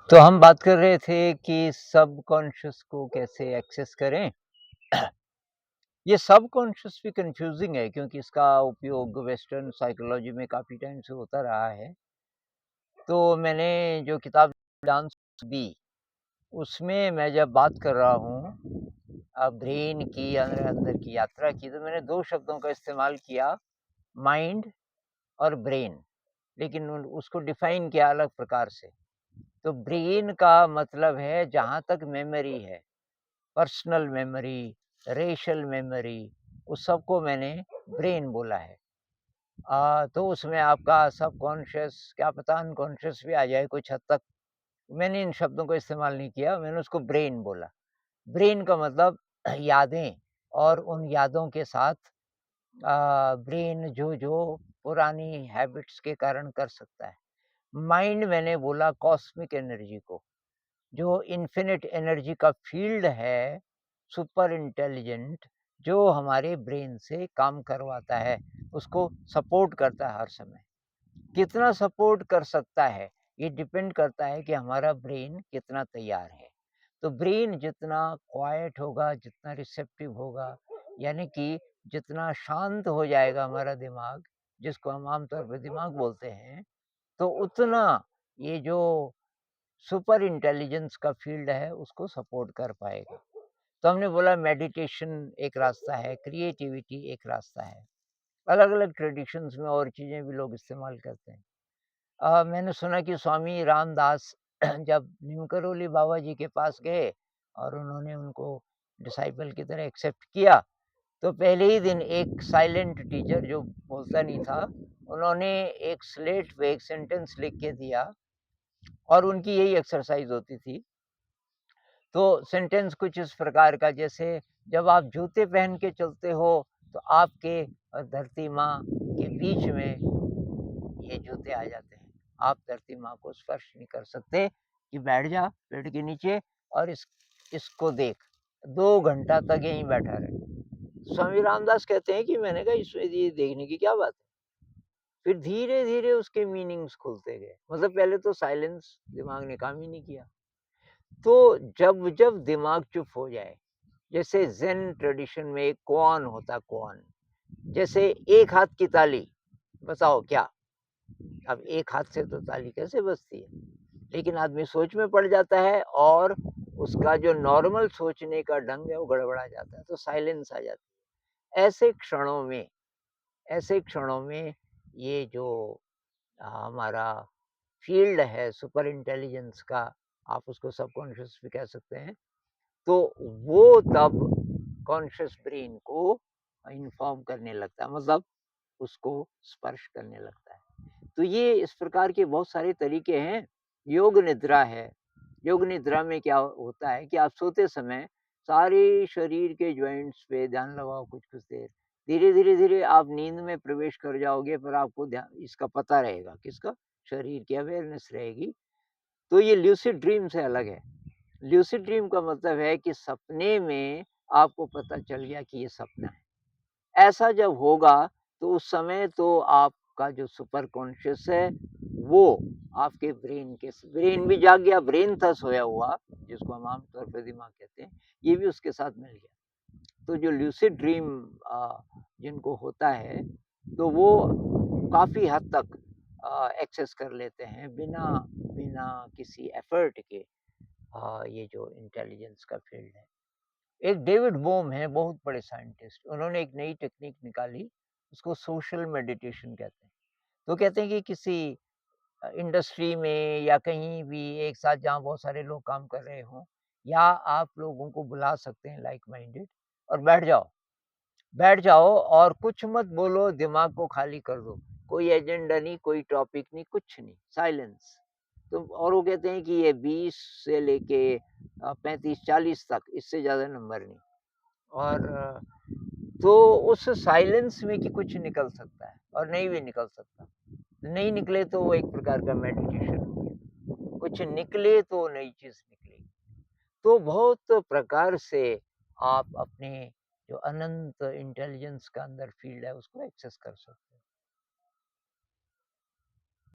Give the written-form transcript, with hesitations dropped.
तो हम बात कर रहे थे कि सबकॉन्शियस को कैसे एक्सेस करें। ये सबकॉन्शियस भी कंफ्यूजिंग है क्योंकि इसका उपयोग वेस्टर्न साइकोलॉजी में काफ़ी टाइम से होता रहा है। तो मैंने जो किताब डांस दी, उसमें मैं जब बात कर रहा हूँ ब्रेन की अंदर अंदर की यात्रा की, तो मैंने 2 शब्दों का इस्तेमाल किया, माइंड और ब्रेन, लेकिन उन उसको डिफ़ाइन किया अलग प्रकार से। तो ब्रेन का मतलब है जहाँ तक मेमोरी है, पर्सनल मेमोरी, रेशियल मेमोरी, उस सब को मैंने ब्रेन बोला है। तो उसमें आपका सबकॉन्शियस क्या पता अनकॉन्शियस भी आ जाए कुछ हद तक। मैंने इन शब्दों को इस्तेमाल नहीं किया, मैंने उसको ब्रेन बोला। ब्रेन का मतलब यादें और उन यादों के साथ ब्रेन जो पुरानी हैबिट्स के कारण कर सकता है। माइंड मैंने बोला कॉस्मिक एनर्जी को, जो इन्फिनिट एनर्जी का फ़ील्ड है, सुपर इंटेलिजेंट, जो हमारे ब्रेन से काम करवाता है, उसको सपोर्ट करता है हर समय। कितना सपोर्ट कर सकता है, ये डिपेंड करता है कि हमारा ब्रेन कितना तैयार है। तो ब्रेन जितना क्वाइट होगा, जितना रिसेप्टिव होगा, यानी कि जितना शांत हो जाएगा हमारा दिमाग, जिसको हम आम तौर पे दिमाग बोलते हैं, तो उतना ये जो सुपर इंटेलिजेंस का फ़ील्ड है, उसको सपोर्ट कर पाएगा। तो हमने बोला मेडिटेशन एक रास्ता है, क्रिएटिविटी एक रास्ता है। अलग-अलग ट्रेडिशंस में और चीज़ें भी लोग इस्तेमाल करते हैं। मैंने सुना कि स्वामी रामदास जब नीम करोली बाबा जी के पास गए और उन्होंने उनको डिसाइपल की तरह एक्सेप्ट किया, तो पहले ही दिन एक साइलेंट टीचर जो बोलता नहीं था, उन्होंने एक स्लेट पे एक सेंटेंस लिख के दिया और उनकी यही एक्सरसाइज़ होती थी। तो सेंटेंस कुछ इस प्रकार का, जैसे जब आप जूते पहन के चलते हो तो आपके और धरती माँ के बीच में ये जूते आ जाते हैं। आप धरती माँ को स्पर्श नहीं कर सकते कि बैठ जा पेड़ के नीचे और इसको देख। 2 घंटा तक यहीं बैठा रहे। स्वामी रामदास कहते हैं कि मैंने कहा इसमें ये देखने की क्या बात है? फिर धीरे-धीरे उसके मीनिंग्स खुलते गए। मतलब पहले तो साइलेंस दिमाग ने काम ही नहीं किया। तो जब-जब दिमाग चुप हो जाए, जैसे ज़ेन ट्रेडिशन में एक कोआन होता है, कोआन। जैसे एक हाथ की ताली, बताओ क्या? अब एक हाथ से तो ताली कैसे बजती है? लेकिन आदमी सोच में पड़ जाता है और उसका जो नॉर्मल सोचने का ढंग है वो गड़बड़ा जाता है, तो साइलेंस आ जाती है। ऐसे क्षणों में ऐसे क्षणों में ये जो हमारा फ़ील्ड है सुपर इंटेलिजेंस का, आप उसको सबकॉन्शियस भी कह सकते हैं, तो वो तब कॉन्शियस ब्रेन को इन्फॉर्म करने लगता है, मतलब उसको स्पर्श करने लगता है। तो ये इस प्रकार के बहुत सारे तरीके हैं। योग निद्रा है। योग निद्रा में क्या होता है कि आप सोते समय सारे शरीर के जॉइंट्स पे ध्यान लगाओ कुछ-कुछ देर। धीरे-धीरे आप नींद में प्रवेश कर जाओगे, पर आपको इसका पता रहेगा, किसका? शरीर की अवेयरनेस रहेगी। तो ये ल्यूसिड ड्रीम से अलग है। ल्यूसिड ड्रीम का मतलब है कि सपने में आपको पता चल गया कि ये सपना है। ऐसा जब होगा, तो उस समय तो आपका जो सुपर कॉन्शियस है, वो आपके ब्रेन भी जाग गया, ब्रेन था सोया हुआ, जिसको हम आम तौर पे दिमाग कहते हैं, ये भी उसके साथ मिल गया। तो जो ल्यूसिड ड्रीम जिनको होता है, तो वो काफ़ी हद तक एक्सेस कर लेते हैं बिना बिना किसी एफर्ट के, ये जो इंटेलिजेंस का फ़ील्ड है। एक डेविड बोम हैं, बहुत बड़े साइंटिस्ट, उन्होंने एक नई टेक्नीक निकाली, उसको सोशल मेडिटेशन कहते हैं। तो कहते हैं कि किसी इंडस्ट्री में या कहीं भी एक साथ जहाँ बहुत सारे लोग काम कर रहे हों, या आप लोगों को बुला सकते हैं लाइक माइंडेड और बैठ जाओ और कुछ मत बोलो, दिमाग को खाली कर दो। कोई एजेंडा नहीं, कोई टॉपिक नहीं, कुछ नहीं, साइलेंस। तो और वो कहते हैं कि ये 20 से लेके 35-40 तक, इससे ज़्यादा नंबर नहीं। और तो उस साइलेंस में कि कुछ निकल सकता है और नहीं भी निकल सकता। नहीं निकले तो वो एक प्रकार का मेडिटेशन हो गया। कुछ निकले तो नई चीज़ निकलेगी। तो बहुत प्रकार से आप अपने जो अनंत इंटेलिजेंस का अंदर फ़ील्ड है उसको एक्सेस कर सकते हैं।